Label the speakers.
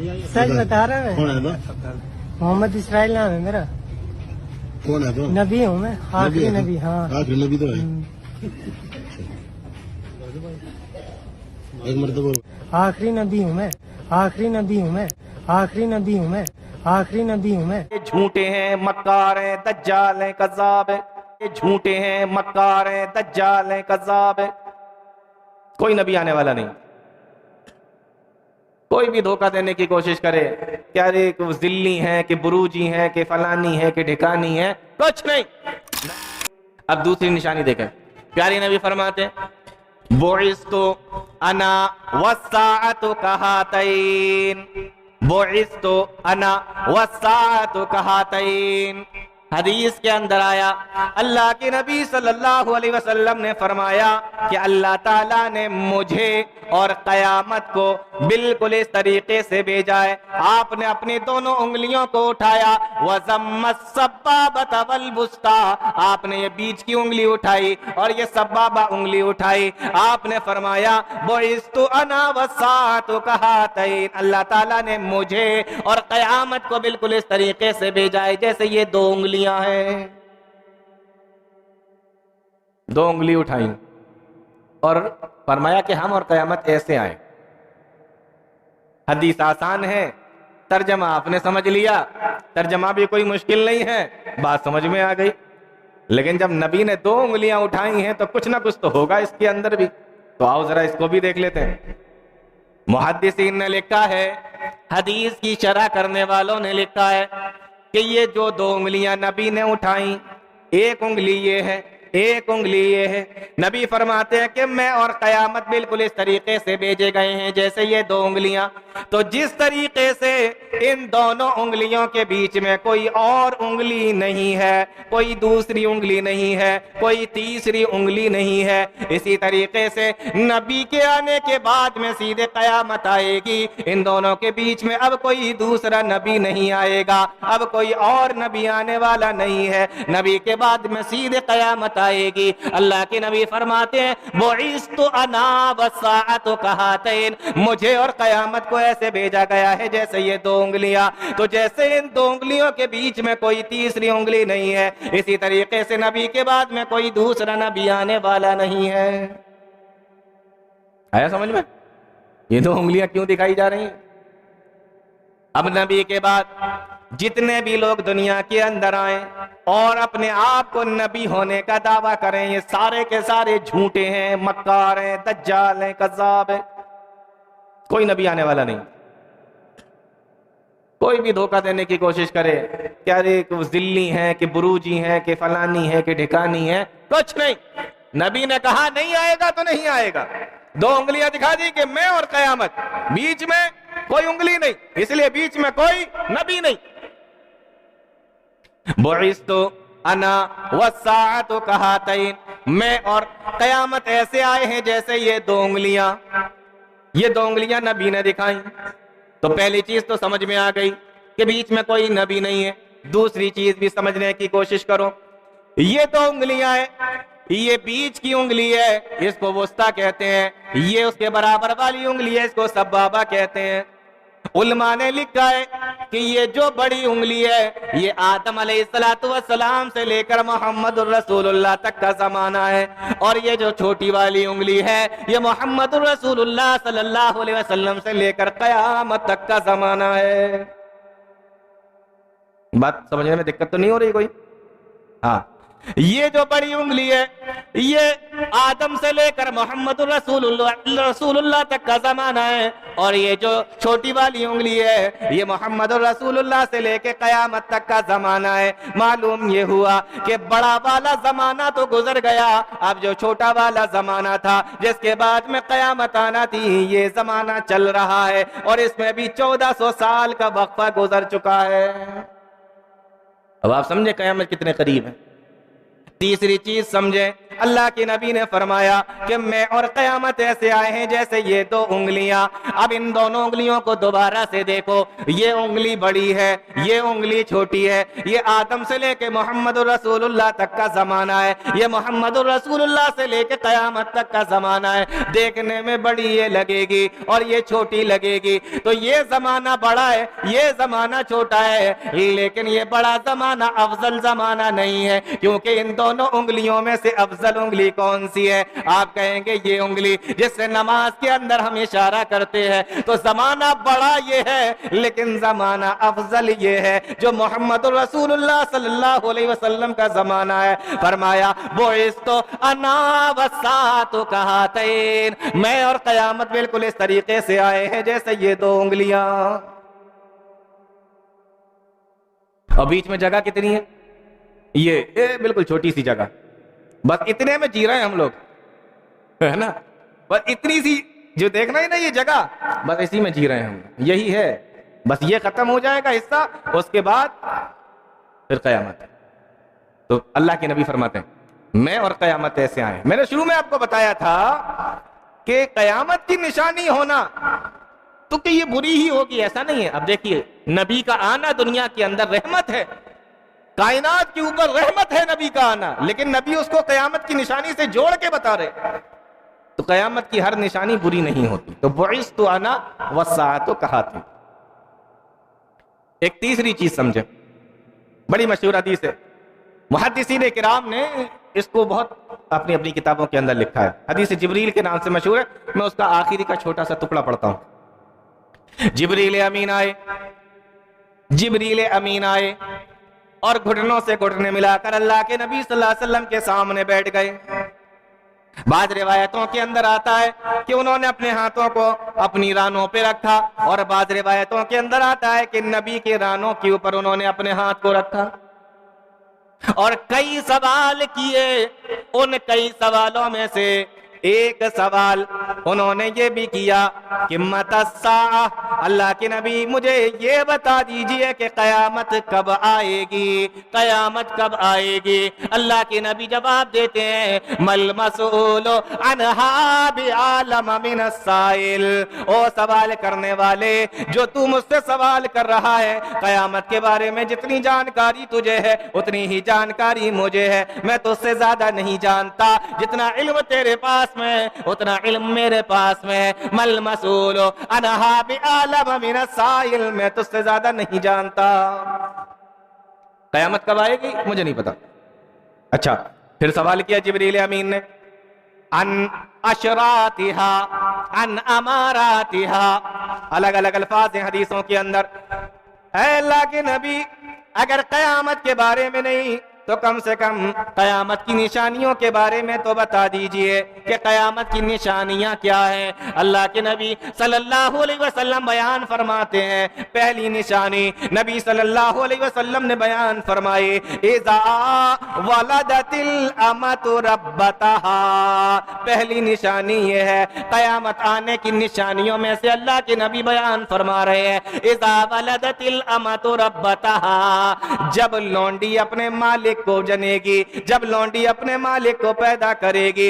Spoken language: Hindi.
Speaker 1: सच बता रहा है
Speaker 2: कौन
Speaker 1: मैं।
Speaker 2: है तो?
Speaker 1: मोहम्मद इस्राइल नाम है मेरा।
Speaker 2: कौन है तो?
Speaker 1: नबी हूँ मैं, आखिरी नबी। हाँ,
Speaker 2: आखिरी नबी तो है। एक मरतबा
Speaker 1: आखिरी नबी हूँ मैं, आखिरी नबी हूँ मैं, आखिरी नबी हूँ मैं, आखिरी नबी हूँ मैं।
Speaker 3: ये झूठे हैं, मक्कार हैं, दज्जाल हैं, कज़्ज़ाब हैं। ये झूठे हैं, मक्कार हैं, दज्जाल हैं, कज़्ज़ाब हैं। कोई नबी आने वाला नहीं। कोई भी धोखा देने की कोशिश करे क्या रे कि वो जिल्ली है कि बुरूजी है कि फलानी है कि ढिकानी है, कुछ नहीं। अब दूसरी निशानी देखें, प्यारी नबी फरमाते बुइस्तु अना वस्साअतु कहातैन, बुइस्तु अना वस्साअतु कहातैन। हदीस के अंदर आया, अल्लाह के नबी सल्लल्लाहु अलैहि वसल्लम ने फरमाया कि अल्लाह ताला ने मुझे और कयामत को बिल्कुल इस तरीके से भेजा है। आपने अपनी दोनों उंगलियों को उठाया, वज़म्मस सब्बाबत वल वुस्ता, आपने ये बीच की उंगली उठाई और ये सब्बाबा उंगली उठाई। आपने फरमाया बुइस्तु अना वस्साअतु कहातैन, अल्लाह ताला ने मुझे और कयामत को बिल्कुल इस तरीके से भेजा है जैसे ये दो उंगलियां हैं। दो उंगली उठाई और फरमाया कि हम और कयामत ऐसे आए। हदीस आसान है, तर्जमा आपने समझ लिया, तर्जमा भी कोई मुश्किल नहीं है, बात समझ में आ गई। लेकिन जब नबी ने दो उंगलियां उठाई हैं तो कुछ ना कुछ तो होगा इसके अंदर भी। तो आओ जरा इसको भी देख लेते हैं। मुहद्दिसीन ने लिखा है, हदीस की शरह करने वालों ने लिखा है कि ये जो दो उंगलियां नबी ने उठाई, एक उंगली ये है, एक उंगली ये है। नबी फरमाते हैं कि मैं और कयामत बिल्कुल इस तरीके से भेजे गए हैं जैसे ये दो उंगलियां। तो जिस तरीके से इन दोनों उंगलियों के बीच में कोई और उंगली नहीं है, कोई दूसरी उंगली नहीं है, कोई तीसरी उंगली नहीं है, इसी तरीके से नबी के आने के बाद में सीधे कयामत आएगी। इन दोनों के बीच में अब कोई दूसरा नबी नहीं आएगा, अब कोई और नबी आने वाला नहीं है। नबी के बाद में सीधे कयामत आएगी। अल्लाह के नबी फरमाते हैं बुइस्तु अना वस्साअतु कहातैन, मुझे और कयामत को ऐसे भेजा गया है जैसे ये दो उंगलियां। तो जैसे इन दो उंगलियों के बीच में कोई तीसरी उंगली नहीं है, इसी तरीके से नबी के बाद में कोई दूसरा नबी आने वाला नहीं है। आया समझ में? ये दो उंगलियां क्यों दिखाई जा रही हैं? अब नबी के बाद जितने भी लोग दुनिया के अंदर आए और अपने आप को नबी होने का दावा करें, ये सारे के सारे झूठे हैं, मक्कार हैं, दज्जाल हैं, कज़्ज़ाब हैं। कोई नबी आने वाला नहीं। कोई भी धोखा देने की कोशिश करे क्या रे कि वो जिल्ली है कि बुरूजी है कि फलानी है कि ढिकानी है, कुछ नहीं। नबी ने कहा नहीं आएगा तो नहीं आएगा। दो उंगलियां दिखा दी कि मैं और कयामत, बीच में कोई उंगली नहीं, इसलिए बीच में कोई नबी नहीं। बुइस्तु अना वस्साअतु कहातैन, मैं और कयामत ऐसे आए हैं जैसे ये दो उंगलियां। ये दो उंगलियां नबी ने दिखाई। तो पहली चीज तो समझ में आ गई कि बीच में कोई नबी नहीं है। दूसरी चीज भी समझने की कोशिश करो, ये दो उंगलियां हैं, ये बीच की उंगली है, इसको वुस्ता कहते हैं, ये उसके बराबर वाली उंगली है, इसको सब्बाबा कहते हैं। उलमा ने लिखा है कि ये जो बड़ी उंगली है ये आदम अलैहिस्सलातु वस्सलाम से लेकर मोहम्मदुर रसूलुल्लाह तक का जमाना है, और ये जो छोटी वाली उंगली है ये मोहम्मदुर रसूलुल्लाह सल्लल्लाहु अलैहि वसल्लम से लेकर कयामत तक का जमाना है। बात समझने में दिक्कत तो नहीं हो रही कोई? हाँ, ये जो बड़ी उंगली है ये आदम से लेकर मोहम्मद रसूलुल्लाह तक का जमाना है, और ये जो छोटी वाली उंगली है ये मोहम्मद रसूलुल्लाह से लेकर कयामत तक का जमाना है। मालूम ये हुआ कि बड़ा वाला जमाना तो गुजर गया, अब जो छोटा वाला जमाना था जिसके बाद में कयामत आना थी, ये जमाना चल रहा है, और इसमें भी 1400 साल का वक्फा गुजर चुका है। अब आप समझे कयामत कितने करीब है। तीसरी चीज समझे अल्लाह के नबी ने फरमाया कि मैं और क़यामत ऐसे आए हैं जैसे ये दो उंगलियां। अब इन दोनों उंगलियों को दोबारा से देखो, ये उंगली बड़ी है, ये उंगली छोटी है। ये आदम से लेके मोहम्मद रसूलुल्लाह तक का जमाना है, ये मोहम्मद रसूलुल्लाह से लेके क़यामत तक का जमाना है। देखने में बड़ी ये लगेगी और ये छोटी लगेगी, तो ये जमाना बड़ा है, ये जमाना छोटा है, लेकिन ये बड़ा जमाना अफजल जमाना नहीं है, क्योंकि इन दोनों उंगलियों में से अफजल उंगली कौन सी है? आप कहेंगे ये उंगली जिससे नमाज के अंदर हम इशारा करते हैं। तो जमाना बड़ा ये है, लेकिन जमाना अफजल ये है जो मोहम्मद रसूलुल्लाह सल्लल्लाहु अलैहि वसल्लम का जमाना है। फरमाया बुइस्तु अना वस्सातु कहतैन, मैं और क़यामत बिल्कुल इस तरीके से आए हैं जैसे ये दो उंगलियां। और बीच में जगह कितनी है? ये बिल्कुल छोटी सी जगह, बस इतने में जी रहे हैं हम लोग, है ना? बस इतनी सी जो देखना ही ना ये जगह, बस इसी में जी रहे हैं हम, यही है। बस ये खत्म हो जाएगा हिस्सा, उसके बाद फिर क़यामत। तो अल्लाह के नबी फरमाते हैं मैं और क़यामत ऐसे आए। मैंने शुरू में आपको बताया था कि क़यामत की निशानी होना तो कि ये बुरी ही होगी, ऐसा नहीं है। अब देखिए, नबी का आना दुनिया के अंदर रहमत है, कायनात के ऊपर रहमत है नबी का आना, लेकिन नबी उसको क़यामत की निशानी से जोड़ के बता रहे। तो क़यामत की हर निशानी बुरी नहीं होती। तो बुइस्तु अना वस्सातु कहतैन। एक तीसरी चीज समझे, बड़ी मशहूर हदीस है, मुहद्दिसीन किराम ने इसको बहुत अपनी अपनी किताबों के अंदर लिखा है। हदीस जिब्रील के नाम से मशहूर है। मैं उसका आखिरी का छोटा सा टुकड़ा पढ़ता हूं। जिब्रील अमीन आए, जिब्रील अमीन आए और घुटनों से घुटने मिलाकर अल्लाह के नबी सल्लल्लाहु अलैहि वसल्लम के सामने बैठ गए। बाद रिवायतों के अंदर आता है कि उन्होंने अपने हाथों को अपनी रानों पे रखा, और बाद रिवायतों के अंदर आता है कि नबी के रानों के ऊपर उन्होंने अपने हाथ को रखा और कई सवाल किए। उन कई सवालों में से एक सवाल उन्होंने ये भी किया कि मतस्सा, अल्लाह के नबी मुझे ये बता दीजिए कि क़यामत कब आएगी, क़यामत कब आएगी। अल्लाह के नबी जवाब देते हैं मल मसऊलु अन्हा बिआलम मिनस साइल, ओ सवाल करने वाले, जो तू मुझसे सवाल कर रहा है क़यामत के बारे में, जितनी जानकारी तुझे है उतनी ही जानकारी मुझे है। मैं तुझसे ज्यादा नहीं जानता, जितना इल्म तेरे पास में उतना इल्म मेरे पास में। मल मसूलो अनहा बिआलम मिनस साइल, मैं तुझसे ज्यादा नहीं जानता। क़यामत कब आएगी मुझे नहीं पता। अच्छा, फिर सवाल किया जिब्रील अमीन ने, अन अशरातिहा अन अमारातिहा, अलग अलग अल्फाज हैं हदीसों के अंदर। है अल्लाह के नबी, अगर क़यामत के बारे में नहीं तो कम से कम क़यामत की निशानियों के बारे में तो बता दीजिए कि क़यामत की निशानियां क्या हैं। अल्लाह के नबी सल्लल्लाहु अलैहि वसल्लम बयान फरमाते हैं, पहली निशानी नबी सल्लल्लाहु अलैहि वसल्लम ने बयान फरमाई, इज़ा वलदतिल अमतु रब्बतहा, पहली निशानी ये है क़यामत आने की निशानियों में से अल्लाह के नबी बयान फरमा रहे हैं, इज़ा वलदतिल अमतु रब्बतहा, जब लौंडी अपने मालिक को जनेगी, जब लौंडी अपने मालिक को पैदा करेगी।